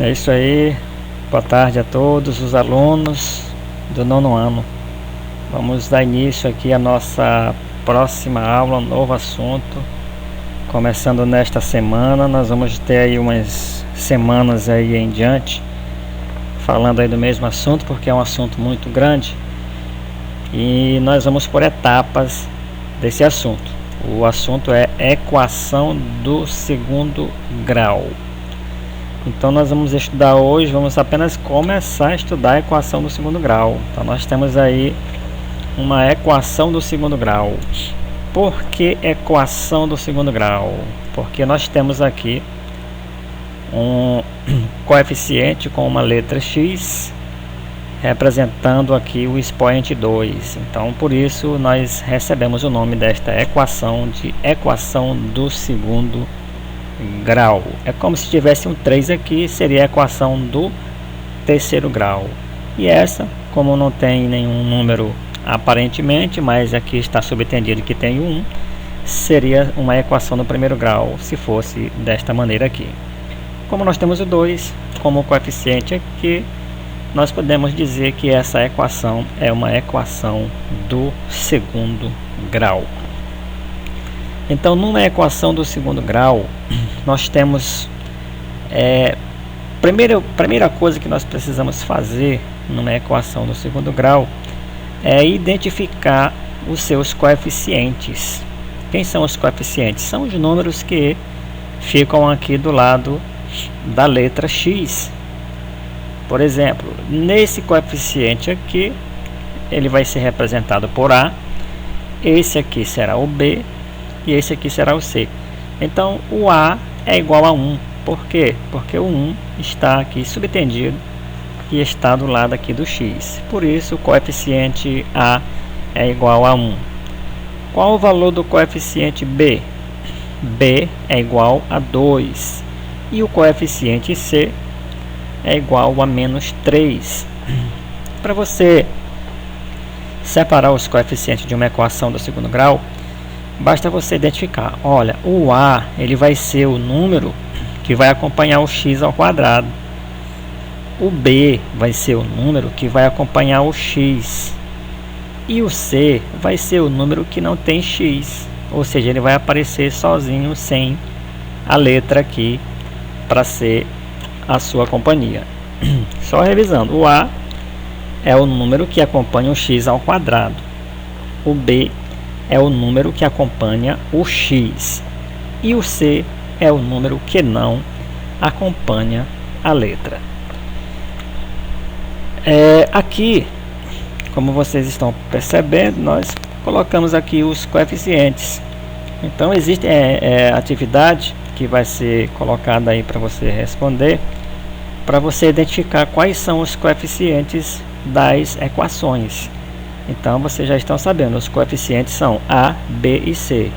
É isso aí. Boa tarde a todos os alunos do nono ano. Vamos dar início aqui à nossa próxima aula, um novo assunto. Começando nesta semana, nós vamos ter aí umas semanas aí em diante falando aí do mesmo assunto, porque é um assunto muito grande. E nós vamos por etapas desse assunto. O assunto é equação do segundo grau. Então nós vamos estudar hoje, vamos apenas começar a estudar a equação do segundo grau. Então nós temos aí uma equação do segundo grau. Por que equação do segundo grau? Porque nós temos aqui um coeficiente com uma letra x representando aqui o expoente 2. Então por isso nós recebemos o nome desta equação de equação do segundo grau. É como se tivesse um 3 aqui, seria a equação do terceiro grau. E essa, como não tem nenhum número aparentemente, mas aqui está subentendido que tem um 1, seria uma equação do primeiro grau, se fosse desta maneira aqui. Como nós temos o 2 como coeficiente aqui, nós podemos dizer que essa equação é uma equação do segundo grau. Então, numa equação do segundo grau, nós temos primeira coisa que nós precisamos fazer numa equação do segundo grau é identificar os seus coeficientes. Quem são os coeficientes? São os números que ficam aqui do lado da letra x. Por exemplo, nesse coeficiente aqui, ele vai ser representado por A, esse aqui será o B, e esse aqui será o C. Então o A é igual a 1. Por quê? Porque o 1 está aqui subtendido e está do lado aqui do x. Por isso o coeficiente A é igual a 1. Qual o valor do coeficiente B? B é igual a 2. E o coeficiente C é igual a menos 3. Para você separar os coeficientes de uma equação do segundo grau, basta você identificar, olha, o A ele vai ser o número que vai acompanhar o x ao quadrado. O B vai ser o número que vai acompanhar o x. E o C vai ser o número que não tem x. Ou seja, ele vai aparecer sozinho, sem a letra aqui, para ser a sua companhia. Só revisando, o A é o número que acompanha o x ao quadrado. O B é o número que acompanha o x. E o C é o número que não acompanha a letra. Aqui, como vocês estão percebendo, nós colocamos aqui os coeficientes. Então existe atividade que vai ser colocada aí para você responder, para você identificar quais são os coeficientes das equações. Então vocês já estão sabendo, os coeficientes são A, B e C.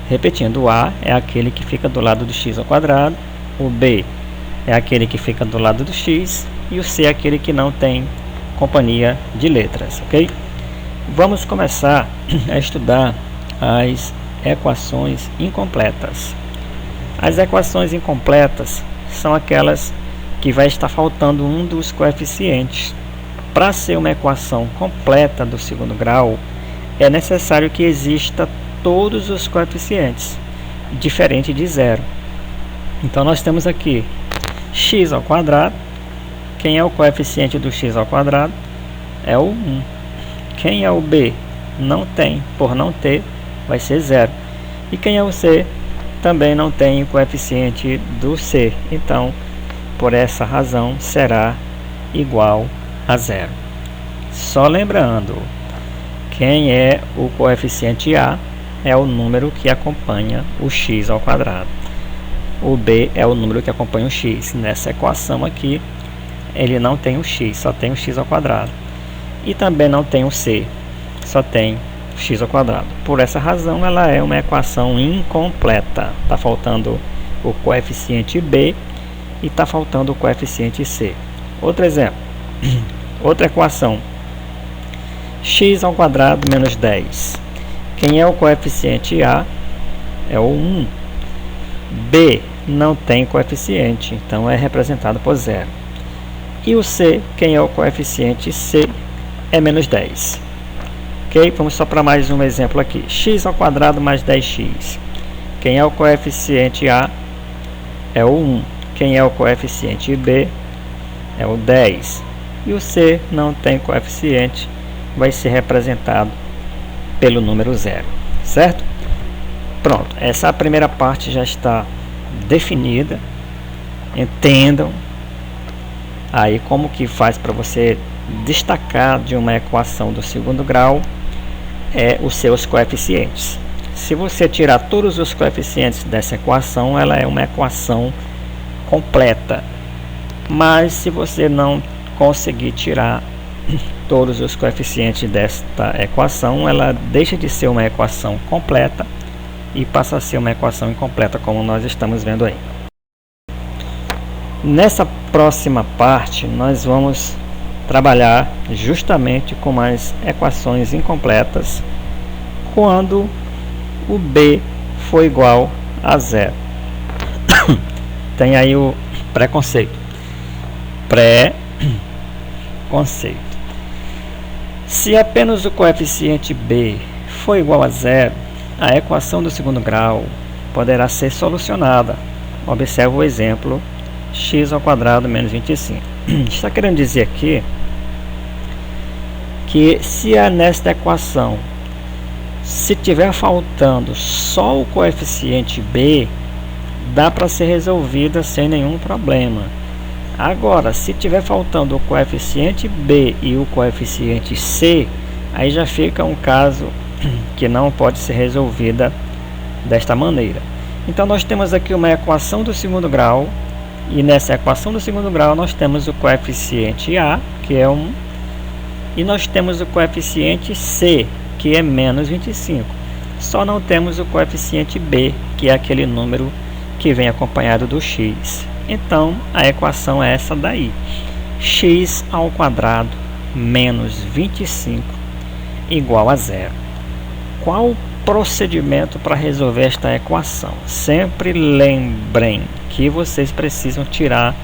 Repetindo, o A é aquele que fica do lado do x ao quadrado, o B é aquele que fica do lado do x e o C é aquele que não tem companhia de letras, ok? Vamos começar a estudar as equações incompletas. As equações incompletas são aquelas que vai estar faltando um dos coeficientes. Para ser uma equação completa do segundo grau, é necessário que exista todos os coeficientes, diferente de zero. Então nós temos aqui x ao quadrado. Quem é o coeficiente do x ao quadrado? É o 1. Quem é o b? Não tem, por não ter, vai ser zero. E quem é o c? Também não tem o coeficiente do c. Então, por essa razão, será igual a zero. Só lembrando, quem é o coeficiente A é o número que acompanha o x ao quadrado. O B é o número que acompanha o x. Nessa equação aqui, ele não tem o x, só tem o x ao quadrado. E também não tem o c, só tem o x ao quadrado. Por essa razão, ela é uma equação incompleta. Está faltando o coeficiente B e está faltando o coeficiente c. Outro exemplo. Outra equação, x ao quadrado menos 10. Quem é o coeficiente A? É o 1. B não tem coeficiente, então é representado por 0. E o C, quem é o coeficiente C, é menos 10. Ok? Vamos só para mais um exemplo aqui. X ao quadrado mais 10x. Quem é o coeficiente A é o 1. Quem é o coeficiente B é o 10. E o C não tem coeficiente, vai ser representado pelo número 0. Certo? Pronto, essa primeira parte já está definida. Entendam aí como que faz para você destacar de uma equação do segundo grau os seus coeficientes. Se você tirar todos os coeficientes dessa equação, ela é uma equação completa. Mas se você não conseguir tirar todos os coeficientes desta equação, ela deixa de ser uma equação completa e passa a ser uma equação incompleta, como nós estamos vendo aí. Nessa próxima parte, nós vamos trabalhar justamente com as equações incompletas quando o B for igual a 0. Tem aí o preconceito. Pré-conceito. Se apenas o coeficiente B for igual a 0, a equação do segundo grau poderá ser solucionada. Observe o exemplo x ao quadrado menos 25. Está querendo dizer aqui que se nesta equação se tiver faltando só o coeficiente B, dá para ser resolvida sem nenhum problema. Agora, se tiver faltando o coeficiente B e o coeficiente C, aí já fica um caso que não pode ser resolvida desta maneira. Então nós temos aqui uma equação do segundo grau, e nessa equação do segundo grau nós temos o coeficiente A, que é 1, e nós temos o coeficiente C, que é menos 25. Só não temos o coeficiente B, que é aquele número que vem acompanhado do x. Então a equação é essa daí: x ao quadrado menos 25 igual a 0. Qual o procedimento para resolver esta equação? Sempre lembrem que vocês precisam tirar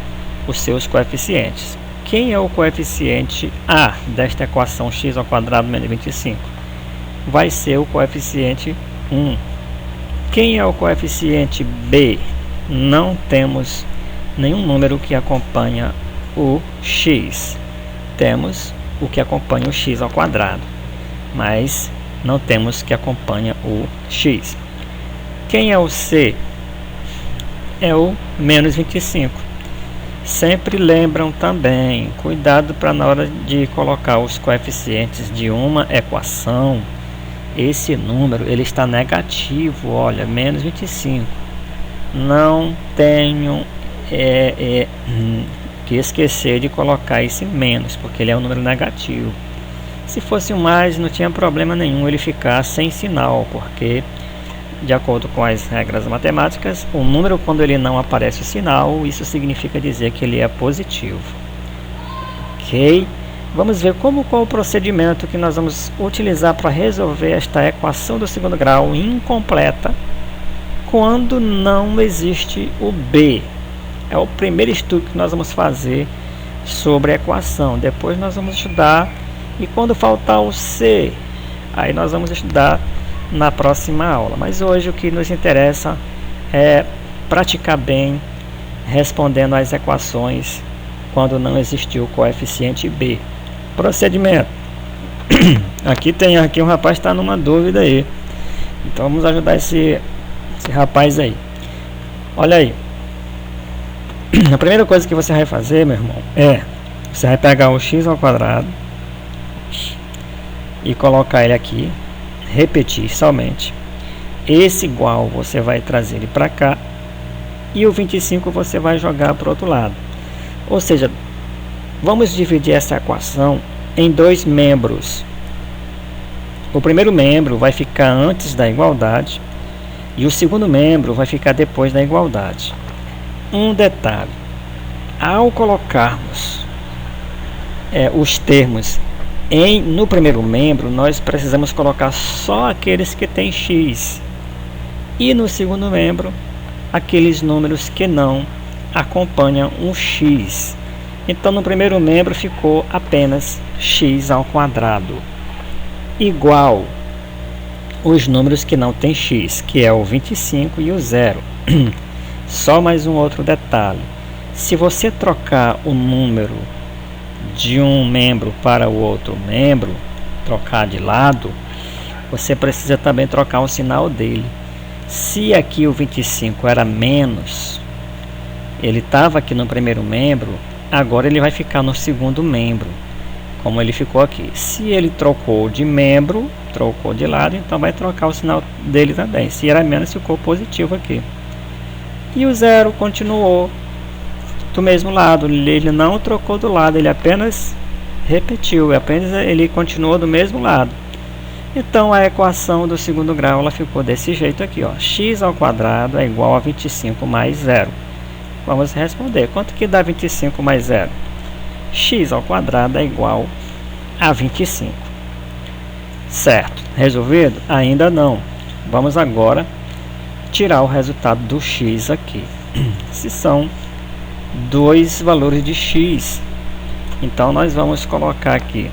os seus coeficientes. Quem é o coeficiente A desta equação x ao quadrado menos 25? Vai ser o coeficiente 1. Quem é o coeficiente B? Não temos nenhum número que acompanha o x. Temos o que acompanha o x ao quadrado, mas não temos que acompanha o x. Quem é o C? É o menos 25. Sempre lembram também, cuidado para na hora de colocar os coeficientes de uma equação, esse número ele está negativo, olha, menos 25. Não tenho que esquecer de colocar esse menos, porque ele é um número negativo. Se fosse um mais, não tinha problema nenhum ele ficar sem sinal, porque de acordo com as regras matemáticas, o número, quando ele não aparece o sinal, isso significa dizer que ele é positivo. Ok? Vamos ver qual o procedimento que nós vamos utilizar para resolver esta equação do segundo grau incompleta quando não existe o B. É o primeiro estudo que nós vamos fazer sobre a equação. Depois nós vamos estudar, e quando faltar o C, aí nós vamos estudar na próxima aula. Mas hoje o que nos interessa é praticar bem respondendo às equações quando não existiu o coeficiente B. Procedimento. Aqui um rapaz está numa dúvida aí. Então vamos ajudar esse rapaz aí. Olha aí. A primeira coisa que você vai fazer, meu irmão, você vai pegar o x ao quadrado e colocar ele aqui, repetir somente. Esse igual você vai trazer ele para cá, e o 25 você vai jogar para o outro lado. Ou seja, vamos dividir essa equação em dois membros. O primeiro membro vai ficar antes da igualdade e o segundo membro vai ficar depois da igualdade. Um detalhe: ao colocarmos os termos no primeiro membro, nós precisamos colocar só aqueles que têm x, e no segundo membro aqueles números que não acompanham um x. Então no primeiro membro ficou apenas x ao quadrado igual os números que não tem x, que é o 25 e o 0. Só mais um outro detalhe: se você trocar o número de um membro para o outro membro, trocar de lado, você precisa também trocar o sinal dele. Se aqui o 25 era menos, ele estava aqui no primeiro membro, agora ele vai ficar no segundo membro, como ele ficou aqui. Se ele trocou de membro, trocou de lado, então vai trocar o sinal dele também. Se era menos, ficou positivo aqui. E o 0 continuou do mesmo lado, ele não trocou do lado, ele apenas repetiu, ele continuou do mesmo lado. Então a equação do segundo grau ela ficou desse jeito aqui, ó. X ao quadrado é igual a 25 mais 0. Vamos responder, quanto que dá 25 mais 0? X ao quadrado é igual a 25. Certo, resolvido? Ainda não. Vamos agora tirar o resultado do x aqui. Se são dois valores de x, então nós vamos colocar aqui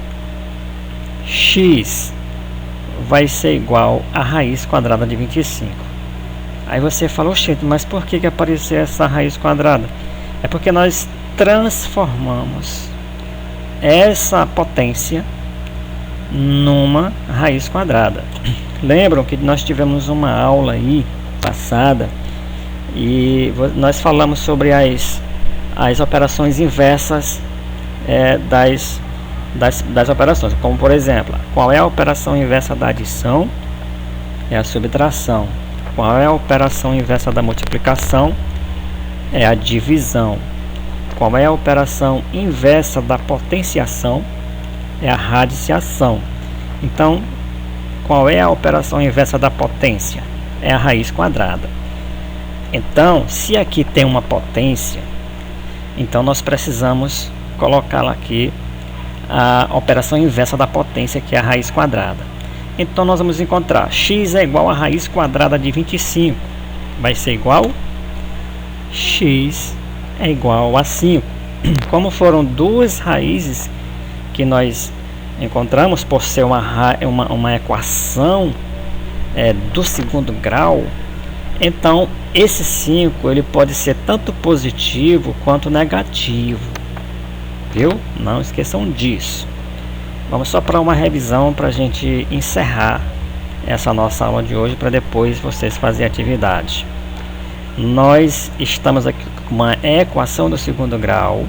x vai ser igual a raiz quadrada de 25. Aí você falou, gente, mas por que apareceu essa raiz quadrada? É porque nós transformamos essa potência numa raiz quadrada. Lembram que nós tivemos uma aula aí passada e nós falamos sobre as operações inversas das operações, como por exemplo, qual é a operação inversa da adição? É a subtração. Qual é a operação inversa da multiplicação? É a divisão. Qual é a operação inversa da potenciação? É a radiciação. Então, qual é a operação inversa da potência? É a raiz quadrada. Então, se aqui tem uma potência, então nós precisamos colocá-la aqui a operação inversa da potência, que é a raiz quadrada. Então nós vamos encontrar x é igual a raiz quadrada de 25. Vai ser igual x é igual a 5. Como foram duas raízes que nós encontramos, por ser uma equação do segundo grau, então esse 5 ele pode ser tanto positivo quanto negativo, viu? Não esqueçam disso. Vamos só para uma revisão para a gente encerrar essa nossa aula de hoje, para depois vocês fazerem atividade. Nós estamos aqui com uma equação do segundo grau,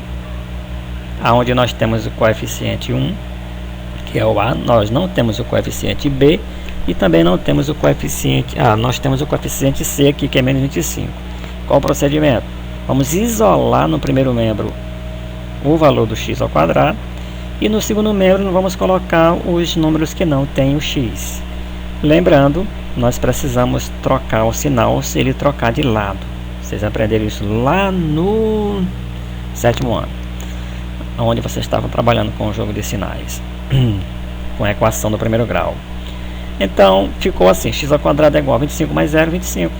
onde nós temos o coeficiente 1, que é o A, nós não temos o coeficiente B e também não temos o coeficiente nós temos o coeficiente C aqui, que é menos 25. Qual o procedimento? Vamos isolar no primeiro membro o valor do x ao quadrado e no segundo membro vamos colocar os números que não tem o x. Lembrando, nós precisamos trocar o sinal se ele trocar de lado. Vocês aprenderam isso lá no 7º ano, onde vocês estavam trabalhando com o jogo de sinais, com a equação do primeiro grau. Então, ficou assim, x ao quadrado é igual a 25 mais 0, 25.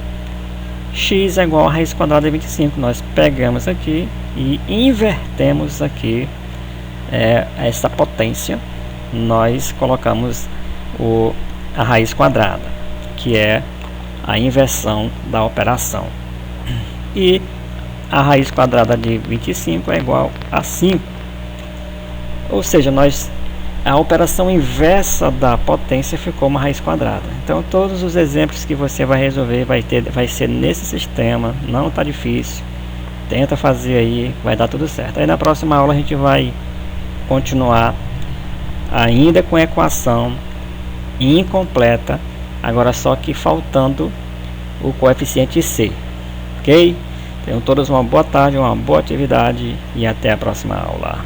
X é igual a raiz quadrada de 25. Nós pegamos aqui e invertemos aqui essa potência. Nós colocamos a raiz quadrada, que é a inversão da operação. E a raiz quadrada de 25 é igual a 5. Ou seja, a operação inversa da potência ficou uma raiz quadrada. Então todos os exemplos que você vai resolver vai ser nesse sistema. Não está difícil. Tenta fazer aí, vai dar tudo certo. Aí na próxima aula a gente vai continuar ainda com a equação incompleta, agora só que faltando o coeficiente C. Ok? Tenham todos uma boa tarde, uma boa atividade e até a próxima aula.